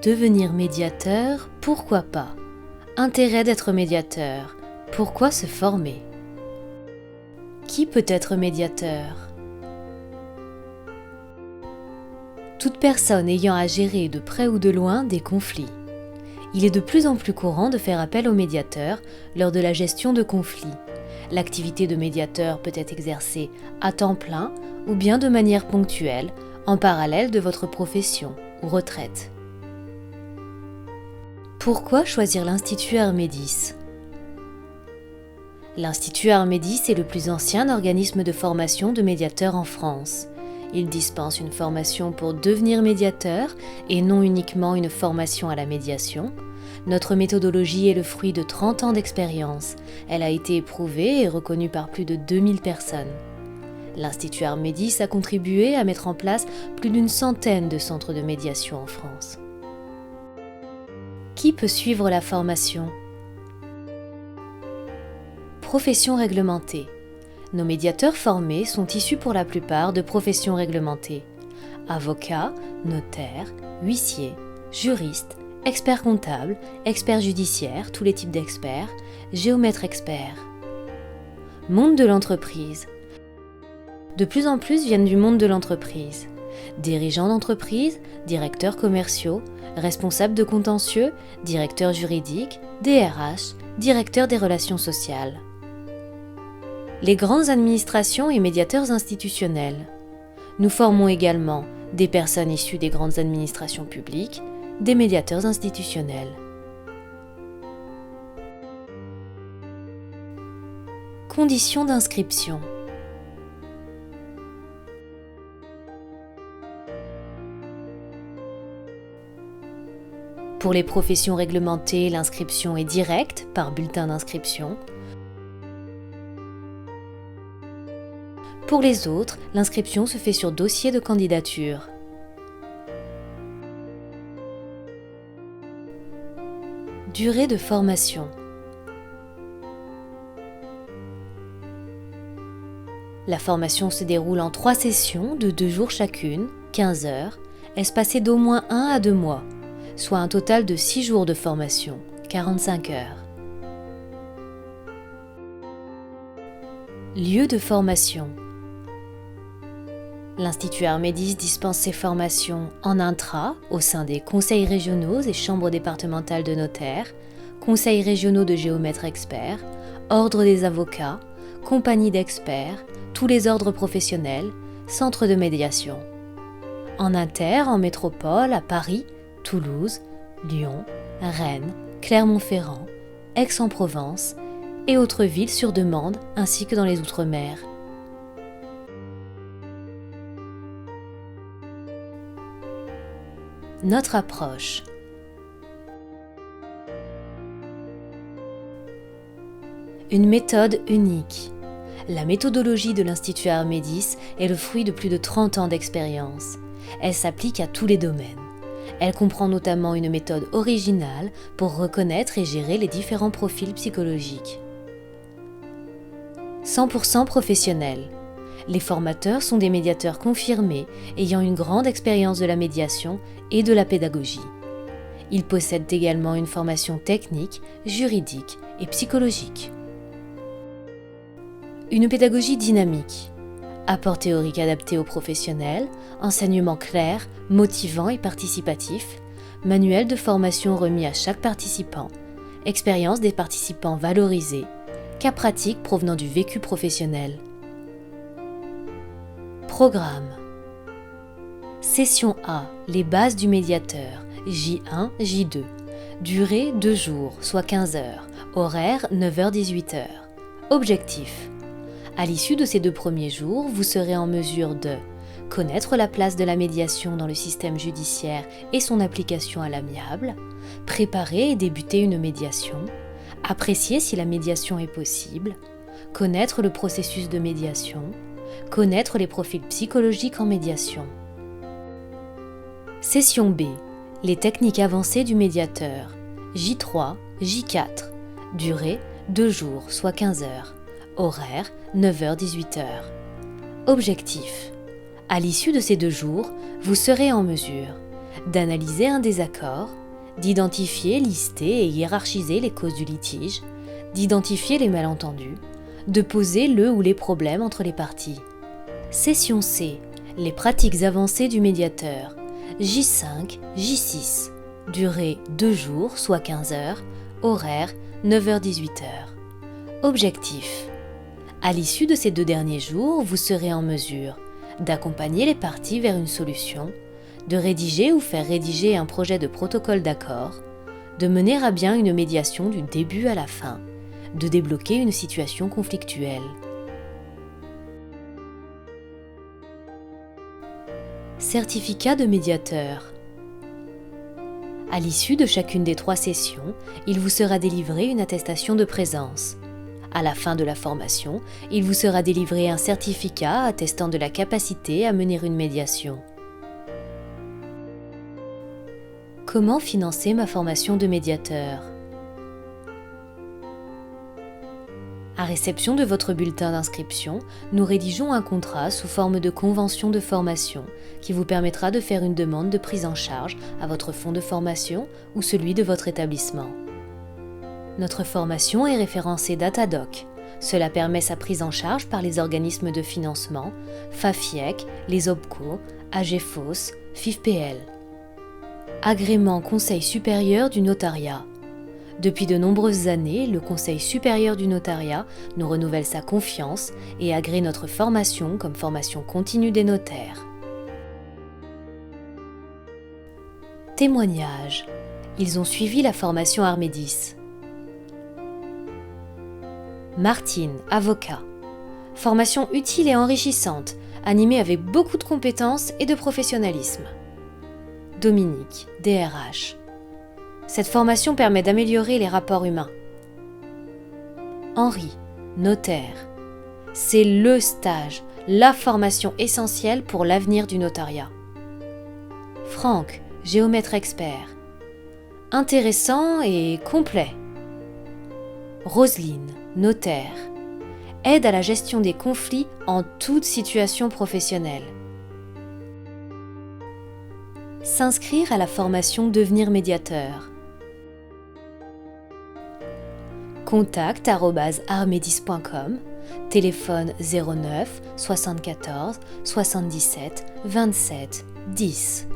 Devenir médiateur, pourquoi pas? Intérêt d'être médiateur, pourquoi se former? Qui peut être médiateur? Toute personne ayant à gérer de près ou de loin des conflits. Il est de plus en plus courant de faire appel au médiateur lors de la gestion de conflits. L'activité de médiateur peut être exercée à temps plein ou bien de manière ponctuelle, en parallèle de votre profession ou retraite. Pourquoi choisir l'Institut Armédis? L'Institut Armédis est le plus ancien organisme de formation de médiateurs en France. Il dispense une formation pour devenir médiateur et non uniquement une formation à la médiation. Notre méthodologie est le fruit de 30 ans d'expérience. Elle a été éprouvée et reconnue par plus de 2000 personnes. L'Institut Armédis a contribué à mettre en place plus d'une centaine de centres de médiation en France. Qui peut suivre la formation? Professions réglementées. Nos médiateurs formés sont issus pour la plupart de professions réglementées. Avocats, notaires, huissiers, juristes, experts comptables, experts judiciaires, tous les types d'experts, géomètres experts. Monde de l'entreprise. De plus en plus viennent du monde de l'entreprise. Dirigeants d'entreprise, directeurs commerciaux, responsables de contentieux, directeurs juridiques, DRH, directeurs des relations sociales. Les grandes administrations et médiateurs institutionnels. Nous formons également des personnes issues des grandes administrations publiques, des médiateurs institutionnels. Conditions d'inscription. Pour les professions réglementées, l'inscription est directe par bulletin d'inscription. Pour les autres, l'inscription se fait sur dossier de candidature. Durée de formation. La formation se déroule en 3 sessions de 2 jours chacune, 15 heures, espacées d'au moins 1 à 2 mois, soit un total de 6 jours de formation, 45 heures. Lieu de formation. L'Institut Armédis dispense ses formations en intra, au sein des conseils régionaux et chambres départementales de notaires, conseils régionaux de géomètres experts, ordre des avocats, compagnie d'experts, tous les ordres professionnels, centres de médiation. En inter, en métropole, à Paris, Toulouse, Lyon, Rennes, Clermont-Ferrand, Aix-en-Provence et autres villes sur demande ainsi que dans les Outre-mer. Notre approche. Une méthode unique. La méthodologie de l'Institut Armédis est le fruit de plus de 30 ans d'expérience. Elle s'applique à tous les domaines. Elle comprend notamment une méthode originale pour reconnaître et gérer les différents profils psychologiques. 100% professionnels. Les formateurs sont des médiateurs confirmés, ayant une grande expérience de la médiation et de la pédagogie. Ils possèdent également une formation technique, juridique et psychologique. Une pédagogie dynamique. Apport théorique adapté aux professionnels, enseignement clair, motivant et participatif, manuel de formation remis à chaque participant, expérience des participants valorisée, cas pratiques provenant du vécu professionnel. Programme. Session A, les bases du médiateur, J1, J2. Durée 2 jours, soit 15 heures. Horaire 9h-18h. Objectif. À l'issue de ces 2 premiers jours, vous serez en mesure de connaître la place de la médiation dans le système judiciaire et son application à l'amiable, préparer et débuter une médiation, apprécier si la médiation est possible, connaître le processus de médiation, connaître les profils psychologiques en médiation. Session B. Les techniques avancées du médiateur. J3, J4. Durée 2 jours, soit 15 heures. Horaire 9h-18h. Objectif. À l'issue de ces 2 jours, vous serez en mesure d'analyser un désaccord, d'identifier, lister et hiérarchiser les causes du litige, d'identifier les malentendus, de poser le ou les problèmes entre les parties. Session C. Les pratiques avancées du médiateur. J5, J6. Durée 2 jours, soit 15 heures. Horaire 9h-18h. Objectif. À l'issue de ces 2 derniers jours, vous serez en mesure d'accompagner les parties vers une solution, de rédiger ou faire rédiger un projet de protocole d'accord, de mener à bien une médiation du début à la fin, de débloquer une situation conflictuelle. Certificat de médiateur. À l'issue de chacune des 3 sessions, il vous sera délivré une attestation de présence. À la fin de la formation, il vous sera délivré un certificat attestant de la capacité à mener une médiation. Comment financer ma formation de médiateur ? À réception de votre bulletin d'inscription, nous rédigeons un contrat sous forme de convention de formation qui vous permettra de faire une demande de prise en charge à votre fonds de formation ou celui de votre établissement. Notre formation est référencée Datadoc. Cela permet sa prise en charge par les organismes de financement, FAFIEC, les OPCO, AGFOS, FIFPL. Agrément Conseil supérieur du notariat. Depuis de nombreuses années, le Conseil supérieur du notariat nous renouvelle sa confiance et agrée notre formation comme formation continue des notaires. Témoignages. Ils ont suivi la formation Armédis. Martine, avocat. Formation utile et enrichissante, animée avec beaucoup de compétences et de professionnalisme. Dominique, DRH. Cette formation permet d'améliorer les rapports humains. Henri, notaire. C'est le stage, la formation essentielle pour l'avenir du notariat. Franck, géomètre expert. Intéressant et complet. Roselyne, notaire. Aide à la gestion des conflits en toute situation professionnelle. S'inscrire à la formation Devenir médiateur. contact@armedis.com, téléphone 09 74 77 27 10.